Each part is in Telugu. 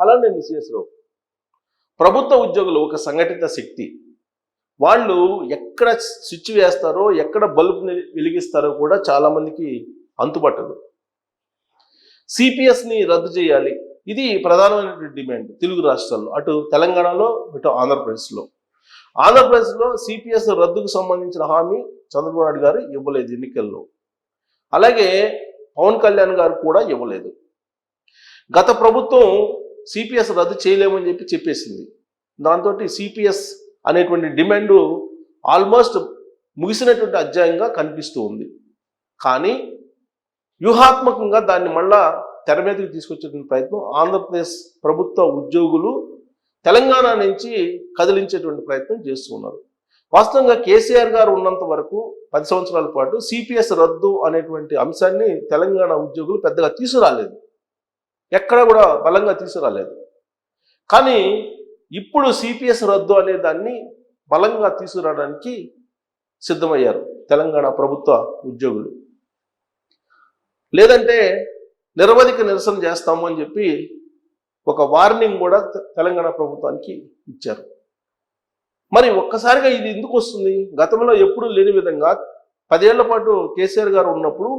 అలానే మిస్ఎస్ రావు ప్రభుత్వ ఉద్యోగులు ఒక సంఘటిత శక్తి. వాళ్ళు ఎక్కడ స్విచ్ వేస్తారో, ఎక్కడ బల్బుని వెలిగిస్తారో కూడా చాలామందికి అంతుపట్టదు. సిపిఎస్ని రద్దు చేయాలి, ఇది ప్రధానమైనటువంటి డిమాండ్ తెలుగు రాష్ట్రాల్లో, అటు తెలంగాణలో ఇటు ఆంధ్రప్రదేశ్లో. ఆంధ్రప్రదేశ్లో సిపిఎస్ రద్దుకు సంబంధించిన హామీ చంద్రబాబు నాయుడు గారు ఇవ్వలేదు ఎన్నికల్లో. అలాగే పవన్ కళ్యాణ్ గారు కూడా ఇవ్వలేదు. గత ప్రభుత్వం సిపిఎస్ రద్దు చేయలేమని చెప్పేసింది. దాంతో సిపిఎస్ అనేటువంటి డిమాండ్ ఆల్మోస్ట్ ముగిసినటువంటి అధ్యాయంగా కనిపిస్తూ ఉంది. కానీ వ్యూహాత్మకంగా దాన్ని మళ్ళా తెర మీదకి తీసుకొచ్చేటువంటి ప్రయత్నం ఆంధ్రప్రదేశ్ ప్రభుత్వ ఉద్యోగులు తెలంగాణ నుంచి కదిలించేటువంటి ప్రయత్నం చేస్తూ ఉన్నారు. వాస్తవంగా కేసీఆర్ గారు ఉన్నంత వరకు 10 సంవత్సరాల పాటు సిపిఎస్ రద్దు అనేటువంటి అంశాన్ని తెలంగాణ ఉద్యోగులు పెద్దగా తీసుకురాలేదు, ఎక్కడ కూడా బలంగా తీసుకురాలేదు. కానీ ఇప్పుడు సిపిఎస్ రద్దు అనే దాన్ని బలంగా తీసుకురావడానికి సిద్ధమయ్యారు తెలంగాణ ప్రభుత్వ ఉద్యోగులు. లేదంటే నిరవధిక నిరసన చేస్తాము అని చెప్పి ఒక వార్నింగ్ కూడా తెలంగాణ ప్రభుత్వానికి ఇచ్చారు. మరి ఒక్కసారిగా ఇది ఎందుకు వస్తుంది? గతంలో ఎప్పుడూ లేని విధంగా 10 ఏళ్ల పాటు కేసీఆర్ గారు ఉన్నప్పుడు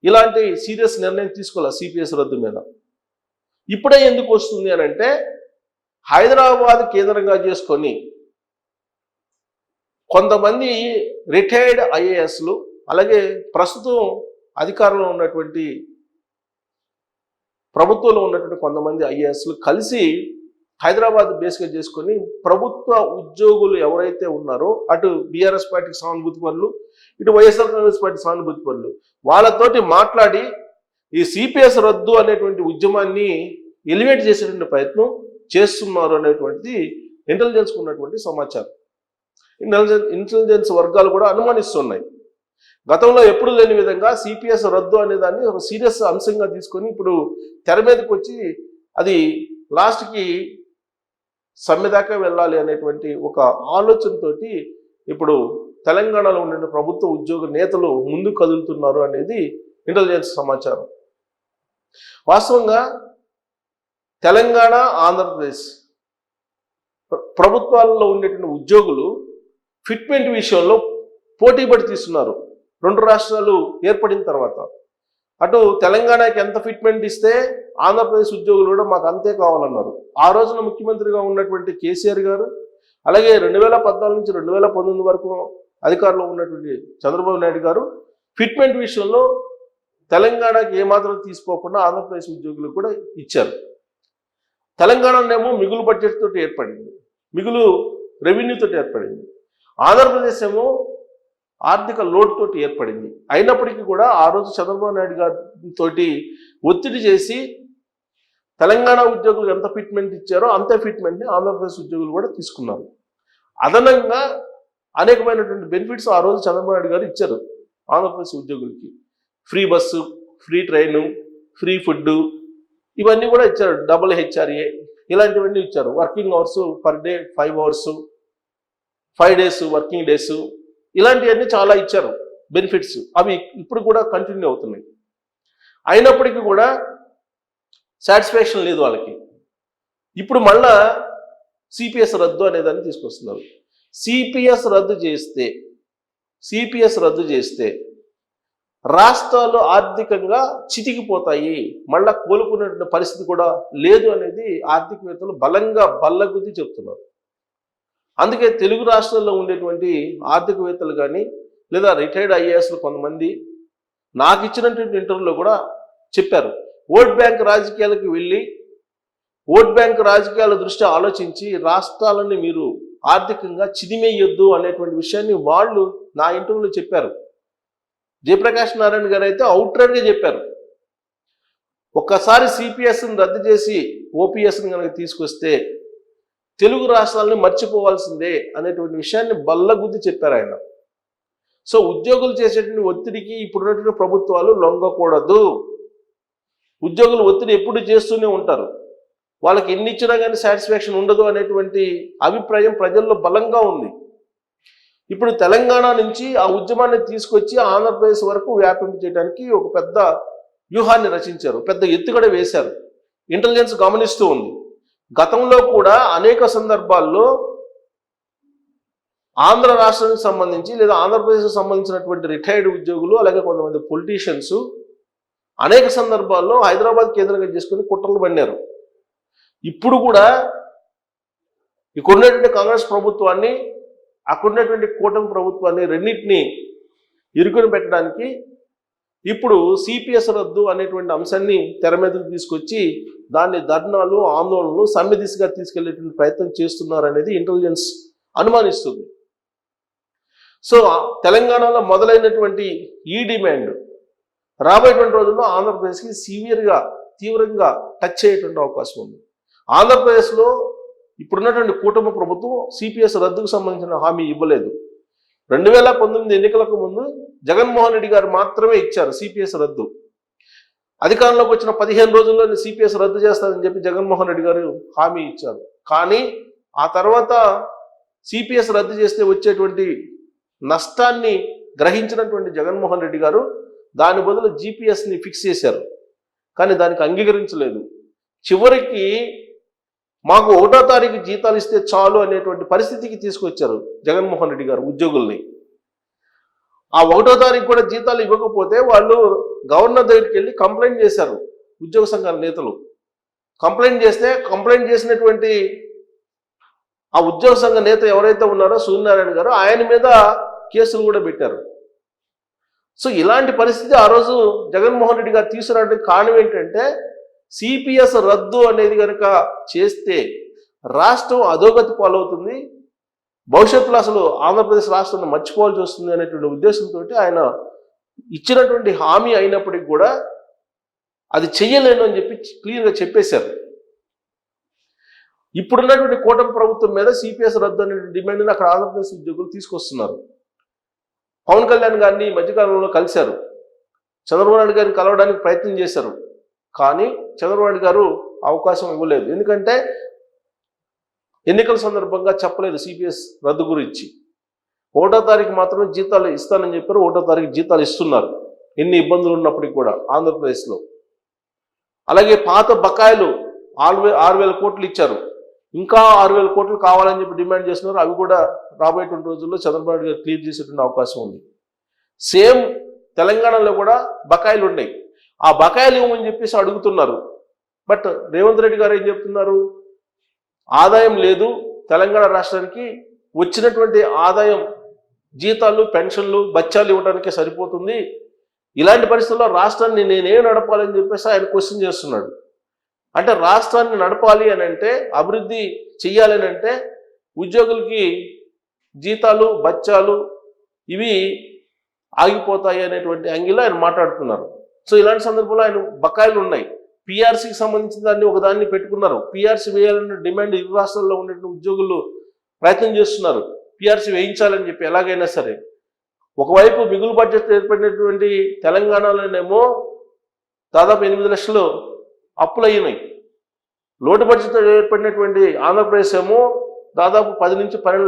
ఇలాంటి సీరియస్ నిర్ణయం తీసుకోవాలి సిపిఎస్ రద్దు మీద. ఇప్పుడే ఎందుకు వస్తుంది అని అంటే, హైదరాబాద్ కేంద్రంగా చేసుకొని కొంతమంది రిటైర్డ్ ఐఏఎస్లు, అలాగే ప్రస్తుతం అధికారంలో ఉన్నటువంటి ప్రభుత్వంలో ఉన్నటువంటి కొంతమంది ఐఏఎస్లు కలిసి హైదరాబాద్ బేస్గా చేసుకొని ప్రభుత్వ ఉద్యోగులు ఎవరైతే ఉన్నారో, అటు బీఆర్ఎస్ పార్టీకి సానుభూతి పరులు, ఇటు వైఎస్ఆర్ కాంగ్రెస్ పార్టీ సానుభూతి పరులు, వాళ్ళతోటి మాట్లాడి ఈ సిపిఎస్ రద్దు అనేటువంటి ఉద్యమాన్ని ఎలివేట్ చేసేటువంటి ప్రయత్నం చేస్తున్నారు అనేటువంటిది ఇంటెలిజెన్స్ ఉన్నటువంటి సమాచారం. ఇంటెలిజెన్స్ వర్గాలు కూడా అనుమానిస్తున్నాయి. గతంలో ఎప్పుడు లేని విధంగా సిపిఎస్ రద్దు అనే దాన్ని ఒక సీరియస్ అంశంగా తీసుకొని ఇప్పుడు తెర మీదకి వచ్చి అది లాస్ట్కి సమ్మె దాకా వెళ్ళాలి అనేటువంటి ఒక ఆలోచనతో ఇప్పుడు తెలంగాణలో ఉండే ప్రభుత్వ ఉద్యోగ నేతలు ముందు కదులుతున్నారు అనేది ఇంటెలిజెన్స్ సమాచారం. వాస్తవంగా తెలంగాణ, ఆంధ్రప్రదేశ్ ప్రభుత్వాలలో ఉండేటువంటి ఉద్యోగులు ఫిట్మెంట్ విషయంలో పోటీపడి తీస్తున్నారు. 2 రాష్ట్రాలు ఏర్పడిన తర్వాత అటు తెలంగాణకి ఎంత ఫిట్మెంట్ ఇస్తే ఆంధ్రప్రదేశ్ ఉద్యోగులు కూడా మాకు అంతే కావాలన్నారు. ఆ రోజున ముఖ్యమంత్రిగా ఉన్నటువంటి కేసీఆర్ గారు, అలాగే 2014 నుంచి 2019 వరకు అధికారంలో ఉన్నటువంటి చంద్రబాబు నాయుడు గారు ఫిట్మెంట్ విషయంలో తెలంగాణకి ఏమాత్రం తీసుకోకుండా ఆంధ్రప్రదేశ్ ఉద్యోగులకు కూడా ఇచ్చారు. తెలంగాణనేమో మిగులు బడ్జెట్ తోటి ఏర్పడింది, మిగులు రెవెన్యూతో ఏర్పడింది. ఆంధ్రప్రదేశ్ ఏమో ఆర్థిక లోటు తోటి ఏర్పడింది. అయినప్పటికీ కూడా ఆ రోజు చంద్రబాబు నాయుడు గారితో ఒత్తిడి చేసి తెలంగాణ ఉద్యోగులకు ఎంత ఫిట్మెంట్ ఇచ్చారో అంతే ఫిట్మెంట్ని ఆంధ్రప్రదేశ్ ఉద్యోగులు కూడా తీసుకున్నారు. అదనంగా అనేకమైనటువంటి బెనిఫిట్స్ ఆ రోజు చంద్రబాబు నాయుడు గారు ఇచ్చారు ఆంధ్రప్రదేశ్ ఉద్యోగులకి. Free bus, free train, free food, ఇవన్నీ కూడా ఇచ్చారు. డబుల్ హెచ్ఆర్ఏ ఇలాంటివన్నీ ఇచ్చారు. Working hours per day 5 hours, 5 days working days, ఇలాంటివన్నీ చాలా ఇచ్చారు బెనిఫిట్స్. అవి ఇప్పుడు కూడా కంటిన్యూ అవుతున్నాయి. అయినప్పటికీ కూడా సాటిస్ఫాక్షన్ లేదు వాళ్ళకి. ఇప్పుడు మళ్ళా సిపిఎస్ రద్దు అనేదాన్ని తీసుకొస్తున్నారు. సిపిఎస్ రద్దు చేస్తే రాష్ట్రాలు ఆర్థికంగా చితికిపోతాయి, మళ్ళా కోలుకునే పరిస్థితి కూడా లేదు అనేది ఆర్థికవేత్తలు బలంగా బల్లగుద్ది చెప్తున్నారు. అందుకే తెలుగు రాష్ట్రాల్లో ఉండేటువంటి ఆర్థికవేత్తలు కానీ లేదా రిటైర్డ్ ఐఏఎస్లు కొంతమంది నాకు ఇచ్చినటువంటి ఇంటర్వ్యూలో కూడా చెప్పారు, ఓట్ బ్యాంక్ రాజకీయాలకు వెళ్ళి ఓట్ బ్యాంక్ రాజకీయాల దృష్ట్యా ఆలోచించి రాష్ట్రాలని మీరు ఆర్థికంగా చిదిమేయొద్దు అనేటువంటి విషయాన్ని వాళ్ళు నా ఇంటర్వ్యూలో చెప్పారు. జయప్రకాష్ నారాయణ గారు అయితే అవుట్రైట్గా చెప్పారు, ఒక్కసారి సిపిఎస్ని రద్దు చేసి ఓపీఎస్ని కనుక తీసుకొస్తే తెలుగు రాష్ట్రాలని మర్చిపోవాల్సిందే అనేటువంటి విషయాన్ని బల్లగుద్ది చెప్పారు ఆయన. సో ఉద్యోగులు చేసేటువంటి ఒత్తిడికి ఇప్పుడున్నటువంటి ప్రభుత్వాలు లొంగకూడదు. ఉద్యోగులు ఒత్తిడి ఎప్పుడు చేస్తూనే ఉంటారు, వాళ్ళకి ఎన్ని ఇచ్చినా కానీ సాటిస్ఫాక్షన్ ఉండదు అనేటువంటి అభిప్రాయం ప్రజల్లో బలంగా ఉంది. ఇప్పుడు తెలంగాణ నుంచి ఆ ఉద్యమాన్ని తీసుకొచ్చి ఆంధ్రప్రదేశ్ వరకు వ్యాపింపజేయడానికి ఒక పెద్ద వ్యూహాన్ని రచించారు, పెద్ద ఎత్తుగడ వేశారు. ఇంటెలిజెన్స్ గమనిస్తూ ఉంది. గతంలో కూడా అనేక సందర్భాల్లో ఆంధ్ర రాష్ట్రానికి సంబంధించి లేదా ఆంధ్రప్రదేశ్కి సంబంధించినటువంటి రిటైర్డ్ ఉద్యోగులు అలాగే కొంతమంది పొలిటీషియన్స్ అనేక సందర్భాల్లో హైదరాబాద్ కేంద్రంగా చేసుకుని కుట్రలు పడినారు. ఇప్పుడు కూడా ఇక్కడున్నటువంటి కాంగ్రెస్ ప్రభుత్వాన్ని అక్కడున్నటువంటి కూటమి ప్రభుత్వాన్ని రెండింటినీ ఇరుకుని పెట్టడానికి ఇప్పుడు సిపిఎస్ రద్దు అనేటువంటి అంశాన్ని తెర మీదకు తీసుకొచ్చి దాన్ని ధర్నాలు ఆందోళనలు సమ్మె దిశగా తీసుకెళ్లేటువంటి ప్రయత్నం చేస్తున్నారనేది ఇంటెలిజెన్స్ అనుమానిస్తుంది. సో తెలంగాణలో మొదలైనటువంటి ఈ డిమాండ్ రాబోయేటువంటి రోజుల్లో ఆంధ్రప్రదేశ్కి తీవ్రంగా టచ్ అయ్యేటువంటి అవకాశం ఉంది. ఆంధ్రప్రదేశ్లో ఇప్పుడున్నటువంటి కూటమి ప్రభుత్వం సిపిఎస్ రద్దుకు సంబంధించిన హామీ ఇవ్వలేదు. 2019 ఎన్నికలకు ముందు జగన్మోహన్ రెడ్డి గారు మాత్రమే ఇచ్చారు సిపిఎస్ రద్దు. అధికారంలోకి వచ్చిన 15 రోజుల్లో సిపిఎస్ రద్దు చేస్తానని చెప్పి జగన్మోహన్ రెడ్డి గారు హామీ ఇచ్చారు. కానీ ఆ తర్వాత సిపిఎస్ రద్దు చేస్తే వచ్చేటువంటి నష్టాన్ని గ్రహించినటువంటి జగన్మోహన్ రెడ్డి గారు దాని బదులు జిపిఎస్ని ఫిక్స్ చేశారు. కానీ దానికి అంగీకరించలేదు. చివరికి మాకు 1వ తారీఖు జీతాలు ఇస్తే చాలు అనేటువంటి పరిస్థితికి తీసుకొచ్చారు జగన్మోహన్ రెడ్డి గారు ఉద్యోగుల్ని. ఆ 1వ తారీఖు కూడా జీతాలు ఇవ్వకపోతే వాళ్ళు గవర్నర్ దగ్గరికి వెళ్ళి కంప్లైంట్ చేశారు. ఉద్యోగ సంఘాల నేతలు కంప్లైంట్ చేసినటువంటి ఆ ఉద్యోగ సంఘ నేత ఎవరైతే ఉన్నారో సూర్యనారాయణ గారు ఆయన మీద కేసులు కూడా పెట్టారు. సో ఇలాంటి పరిస్థితి ఆ రోజు జగన్మోహన్ రెడ్డి గారు తీసుకురావడానికి కారణం ఏంటంటే సిపిఎస్ రద్దు అనేది కనుక చేస్తే రాష్ట్రం అధోగతి పాలవుతుంది, భవిష్యత్తులో అసలు ఆంధ్రప్రదేశ్ రాష్ట్రాన్ని మర్చిపోవాల్సి వస్తుంది అనేటువంటి ఉద్దేశంతో ఆయన ఇచ్చినటువంటి హామీ అయినప్పటికీ కూడా అది చెయ్యలేను అని చెప్పి క్లియర్గా చెప్పేశారు. ఇప్పుడున్నటువంటి కూటమి ప్రభుత్వం మీద సిపిఎస్ రద్దు అనే డిమాండ్ని అక్కడ ఆంధ్రప్రదేశ్ ఉద్యోగులు తీసుకొస్తున్నారు. పవన్ కళ్యాణ్ గారిని మధ్యకాలంలో కలిశారు, చంద్రబాబు నాయుడు గారిని కలవడానికి ప్రయత్నం చేశారు. కానీ చంద్రబాబు నాయుడు గారు అవకాశం ఇవ్వలేదు. ఎందుకంటే ఎన్నికల సందర్భంగా చెప్పలేదు సిపిఎస్ రద్దు గురించి. 1వ తారీఖు మాత్రమే జీతాలు ఇస్తానని చెప్పారు. 1వ తారీఖు జీతాలు ఇస్తున్నారు ఎన్ని ఇబ్బందులు ఉన్నప్పటికీ కూడా ఆంధ్రప్రదేశ్లో. అలాగే పాత బకాయిలు 6,000 కోట్లు ఇచ్చారు, ఇంకా 6,000 కోట్లు కావాలని చెప్పి డిమాండ్ చేస్తున్నారు. అవి కూడా రాబోయేటువంటి రోజుల్లో చంద్రబాబు నాయుడు గారు క్లియర్ చేసేటువంటి అవకాశం ఉంది. సేమ్ తెలంగాణలో కూడా బకాయిలు ఉన్నాయి, ఆ బకాయిలు ఇవ్వమని చెప్పేసి అడుగుతున్నారు. బట్ రేవంత్ రెడ్డి గారు ఏం చెప్తున్నారు, ఆదాయం లేదు తెలంగాణ రాష్ట్రానికి, వచ్చినటువంటి ఆదాయం జీతాలు పెన్షన్లు బత్యాలు ఇవ్వడానికే సరిపోతుంది, ఇలాంటి పరిస్థితుల్లో రాష్ట్రాన్ని నేనేం నడపాలని చెప్పేసి ఆయన క్వశ్చన్ చేస్తున్నాడు. అంటే రాష్ట్రాన్ని నడపాలి అని అంటే, అభివృద్ధి చెయ్యాలని అంటే ఉద్యోగులకి జీతాలు బత్యాలు ఇవి ఆగిపోతాయి అనేటువంటి యాంగిల్లో ఆయన మాట్లాడుతున్నారు. సో ఇలాంటి సందర్భంలో ఆయన బకాయిలు ఉన్నాయి, పిఆర్సీకి సంబంధించిన దాన్ని ఒకదాన్ని పెట్టుకున్నారు. పిఆర్సీ వేయాలనే డిమాండ్ ఇరు రాష్ట్రాల్లో ఉన్నటువంటి ఉద్యోగులు ప్రయత్నం చేస్తున్నారు, పిఆర్సీ వేయించాలని చెప్పి ఎలాగైనా సరే. ఒకవైపు మిగులు బడ్జెట్ ఏర్పడినటువంటి తెలంగాణలోనేమో దాదాపు 8 లక్షలు అప్పులు అయినాయి, లోటు బడ్జెట్ ఏర్పడినటువంటి ఆంధ్రప్రదేశ్ ఏమో దాదాపు 10 నుంచి 12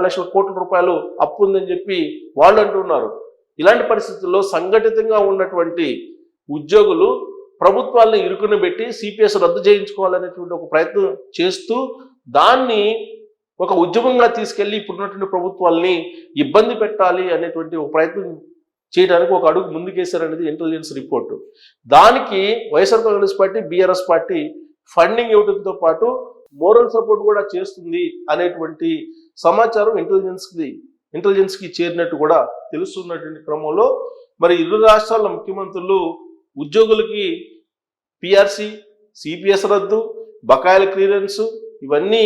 లక్షల కోట్ల రూపాయలు అప్పు ఉందని చెప్పి వాళ్ళు అంటున్నారు. ఇలాంటి పరిస్థితుల్లో సంఘటితంగా ఉన్నటువంటి ఉద్యోగులు ప్రభుత్వాలను ఇరుకుని పెట్టి సిపిఎస్ రద్దు చేయించుకోవాలనేటువంటి ఒక ప్రయత్నం చేస్తూ దాన్ని ఒక ఉద్యమంగా తీసుకెళ్లి ఇప్పుడున్నటువంటి ప్రభుత్వాలని ఇబ్బంది పెట్టాలి అనేటువంటి ఒక ప్రయత్నం చేయడానికి ఒక అడుగు ముందుకేశారనేది ఇంటెలిజెన్స్ రిపోర్టు. దానికి YSR Congress party BRS party funding ఇవ్వడంతో పాటు మోరల్ సపోర్ట్ కూడా చేస్తుంది అనేటువంటి సమాచారం ఇంటెలిజెన్స్కి చేరినట్టు కూడా తెలుస్తున్నటువంటి క్రమంలో మరి ఇరు రాష్ట్రాల ముఖ్యమంత్రులు ఉద్యోగులకి పిఆర్సీ సిపిఎస్ రద్దు బకాయిల క్లియరెన్స్ ఇవన్నీ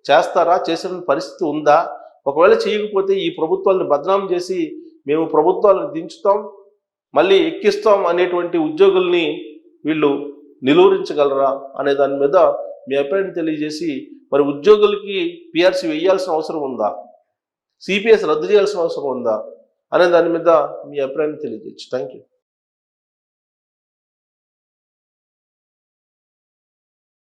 చేస్తారా, చేసిన పరిస్థితి ఉందా? ఒకవేళ చేయకపోతే ఈ ప్రభుత్వాలను బదనాం చేసి మేము ప్రభుత్వాలను దించుతాం మళ్ళీ ఎక్కిస్తాం అనేటువంటి ఉద్యోగుల్ని వీళ్ళు నిలువరించగలరా అనే దాని మీద మీ అభిప్రాయం తెలియజేసి, మరి ఉద్యోగులకి పిఆర్సీ వేయాల్సిన అవసరం ఉందా, సిపిఎస్ రద్దు చేయాల్సిన అవసరం ఉందా అనే దాని మీద మీ అభిప్రాయం తెలియజేయచ్చు. Thank you.